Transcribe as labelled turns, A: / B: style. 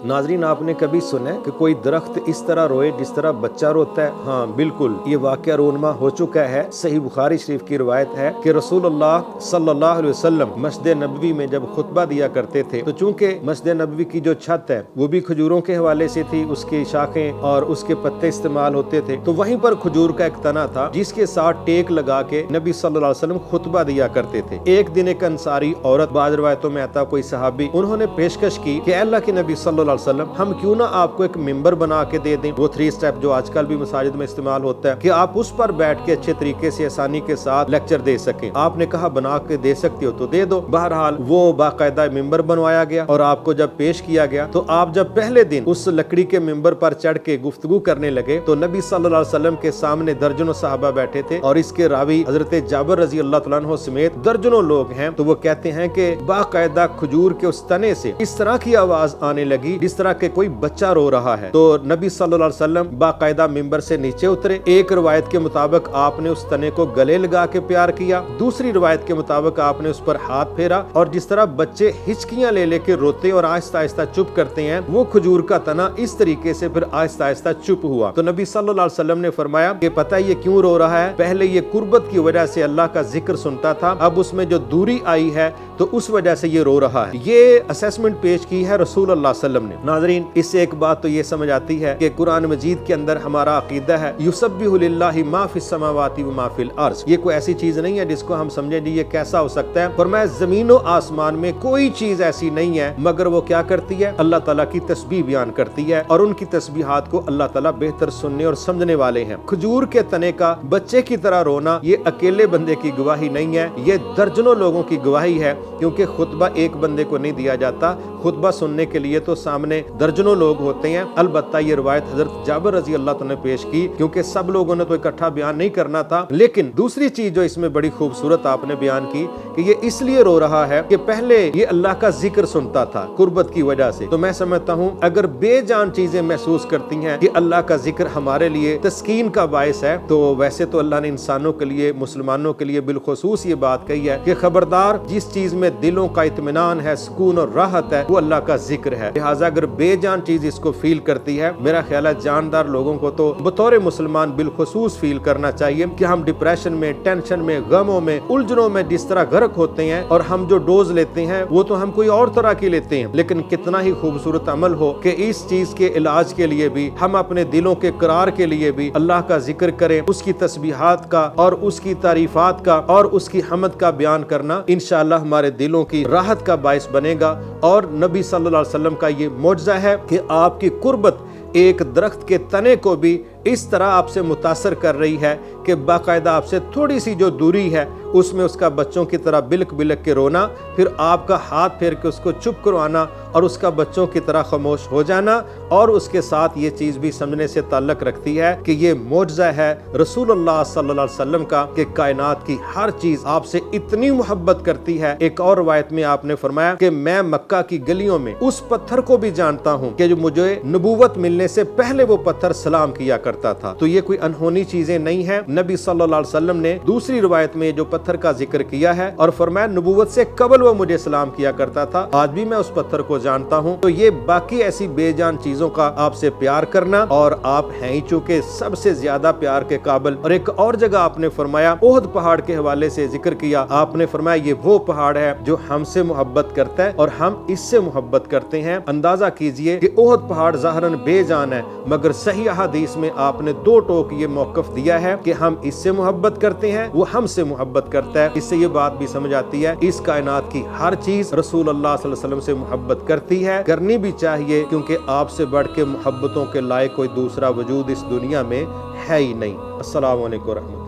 A: ناظرین، آپ نے کبھی سنا ہے کہ کوئی درخت اس طرح روئے جس طرح بچہ روتا ہے؟ ہاں بالکل، یہ واقعہ رونما ہو چکا ہے۔ صحیح بخاری شریف کی روایت ہے کہ رسول اللہ صلی اللہ علیہ وسلم مسجد نبوی میں جب خطبہ دیا کرتے تھے تو چونکہ مسجد نبوی کی جو چھت ہے وہ بھی کھجوروں کے حوالے سے تھی، اس کی شاخیں اور اس کے پتے استعمال ہوتے تھے، تو وہیں پر کھجور کا ایک تنا تھا جس کے ساتھ ٹیک لگا کے نبی صلی اللہ علیہ وسلم خطبہ دیا کرتے تھے۔ ایک دن ایک انصاری عورت، بعض روایتوں میں آتا کوئی صحابی، انہوں نے پیشکش کی کہ اللہ کے نبی صلی اللہ علیہ وسلم، ہم کیوں نہ آپ کو ایک ممبر بنا کے دے دیں، وہ 3 سٹیپ جو آج کل بھی مساجد میں استعمال ہوتا ہے، کہ آپ اس پر بیٹھ کے اچھے طریقے سے آسانی کے ساتھ لیکچر دے سکیں۔ آپ نے کہا بنا کے دے سکتے ہو تو دے دو۔ بہرحال وہ باقاعدہ ممبر بنوایا گیا اور آپ کو جب پیش کیا گیا تو آپ جب پہلے دن اس لکڑی کے ممبر پر چڑھ کے گفتگو کرنے لگے تو نبی صلی اللہ علیہ وسلم کے سامنے درجنوں صحابہ بیٹھے تھے اور اس کے راوی حضرت جابر رضی اللہ تعالیٰ عنہ سمیت درجنوں لوگ ہیں، تو وہ کہتے ہیں کہ باقاعدہ کھجور کے اس تنے سے اس طرح کی آواز آنے لگی جس طرح کہ کوئی بچہ رو رہا ہے۔ تو نبی صلی اللہ علیہ وسلم باقاعدہ ممبر سے نیچے اترے۔ ایک روایت کے مطابق آپ نے اس تنے کو گلے لگا کے پیار کیا، دوسری روایت کے مطابق آپ نے اس پر ہاتھ پھیرا، اور جس طرح بچے ہچکیاں لے لے کے روتے اور آہستہ آہستہ چپ کرتے ہیں، وہ کھجور کا تنا اس طریقے سے پھر آہستہ آہستہ چپ ہوا۔ تو نبی صلی اللہ علیہ وسلم نے فرمایا کہ پتہ یہ کیوں رو رہا ہے؟ پہلے یہ قربت کی وجہ سے اللہ کا ذکر سنتا تھا، اب اس میں جو دوری آئی ہے تو اس وجہ سے یہ رو رہا ہے۔ یہ اسیسمنٹ پیش کی ہے رسول اللہ صلی اللہ علیہ وسلم نے۔ ناظرین، اس سے ایک بات تو یہ سمجھ آتی ہے کہ قرآن مجید کے اندر ہمارا عقیدہ ہے یسبح للہ ما فی السماوات و ما فی الارض۔ یہ کوئی ایسی چیز نہیں ہے جس کو ہم سمجھیں جی یہ کیسا ہو سکتا ہے۔ فرمایا زمین و آسمان میں کوئی چیز ایسی نہیں ہے مگر وہ کیا کرتی ہے؟ اللہ تعالیٰ کی تسبیح بیان کرتی ہے، اور ان کی تسبیحات کو اللہ تعالیٰ بہتر سننے اور سمجھنے والے ہیں۔ کھجور کے تنے کا بچے کی طرح رونا یہ اکیلے بندے کی گواہی نہیں ہے، یہ درجنوں لوگوں کی گواہی ہے، کیونکہ خطبہ ایک بندے کو نہیں دیا جاتا، خطبہ سننے کے لیے تو سامنے درجنوں لوگ ہوتے ہیں۔ البتہ یہ روایت حضرت جابر رضی اللہ عنہ نے پیش کی کیونکہ سب لوگوں نے تو اکٹھا بیان نہیں کرنا تھا، لیکن دوسری چیز جو اس میں بڑی خوبصورت آپ نے بیان کی کہ یہ اس لیے رو رہا ہے کہ پہلے یہ اللہ کا ذکر سنتا تھا قربت کی وجہ سے۔ تو میں سمجھتا ہوں اگر بے جان چیزیں محسوس کرتی ہیں کہ اللہ کا ذکر ہمارے لیے تسکین کا باعث ہے، تو ویسے تو اللہ نے انسانوں کے لیے، مسلمانوں کے لیے بالخصوص یہ بات کہی ہے کہ خبردار، جس چیز میں دلوں کا اطمینان ہے، سکون اور راحت ہے، وہ اللہ کا ذکر ہے۔ لہٰذا اگر بے جان چیز اس کو فیل کرتی ہے، میرا خیال ہے جاندار لوگوں کو تو بطور مسلمان بالخصوص فیل کرنا چاہیے کہ ہم ڈپریشن میں، ٹینشن میں، غموں میں، الجھنوں میں جس طرح غرق ہوتے ہیں، اور ہم جو ڈوز لیتے ہیں وہ تو ہم کوئی اور طرح کی لیتے ہیں، لیکن کتنا ہی خوبصورت عمل ہو کہ اس چیز کے علاج کے لیے بھی ہم اپنے دلوں کے قرار کے لیے بھی اللہ کا ذکر کریں، اس کی تسبیحات کا اور اس کی تعریفات کا اور اس کی حمد کا بیان کرنا انشاءاللہ ہمارے دلوں کی راحت کا باعث بنے گا۔ اور نبی صلی اللہ علیہ وسلم کا یہ معجزہ ہے کہ آپ کی قربت ایک درخت کے تنے کو بھی اس طرح آپ سے متاثر کر رہی ہے کہ باقاعدہ آپ سے تھوڑی سی جو دوری ہے اس میں اس کا بچوں کی طرح بلک بلک کے رونا، پھر آپ کا ہاتھ پھیر کے اس کو چپ کروانا اور اس کا بچوں کی طرح خاموش ہو جانا، اور اس کے ساتھ یہ چیز بھی سمجھنے سے تعلق رکھتی ہے کہ یہ معجزہ ہے رسول اللہ صلی اللہ علیہ وسلم کا کہ کائنات کی ہر چیز آپ سے اتنی محبت کرتی ہے۔ ایک اور روایت میں آپ نے فرمایا کہ میں مکہ کی گلیوں میں اس پتھر کو بھی جانتا ہوں کہ جو مجھے نبوت ملنے سے پہلے وہ پتھر سلام کیا کرتا تھا۔ تو یہ کوئی انہونی چیزیں نہیں ہیں۔ نبی صلی اللہ علیہ وسلم نے دوسری روایت میں جو پتھر کا ذکر کیا ہے اور فرمایا نبوت سے قبل وہ مجھے سلام کیا کرتا تھا، آج بھی میں اس پتھر کو جانتا ہوں۔ تو یہ باقی ایسی بے جان چیزوں کا آپ سے پیار کرنا، اور آپ ہیں ہی چونکہ سب سے زیادہ پیار کے قابل۔ اور ایک اور جگہ آپ نے فرمایا احد پہاڑ کے حوالے سے ذکر کیا، آپ نے فرمایا یہ وہ پہاڑ ہے جو ہم سے محبت کرتا ہے اور ہم اس سے محبت کرتے ہیں۔ اندازہ کیجئے کہ احد پہاڑ ظاہراً بے جان ہے، مگر صحیح احادیث میں آپ نے 2 ٹوک یہ موقف دیا ہے کہ ہم اس سے محبت کرتے ہیں، وہ ہم سے محبت کرتا ہے۔ اس سے یہ بات بھی سمجھ آتی ہے اس کائنات کی ہر چیز رسول اللہ صلی اللہ علیہ وسلم سے محبت کرتی ہے، کرنی بھی چاہیے، کیونکہ آپ سے بڑھ کے محبتوں کے لائق کوئی دوسرا وجود اس دنیا میں ہے ہی نہیں۔ السلام علیکم ورحمۃ اللہ۔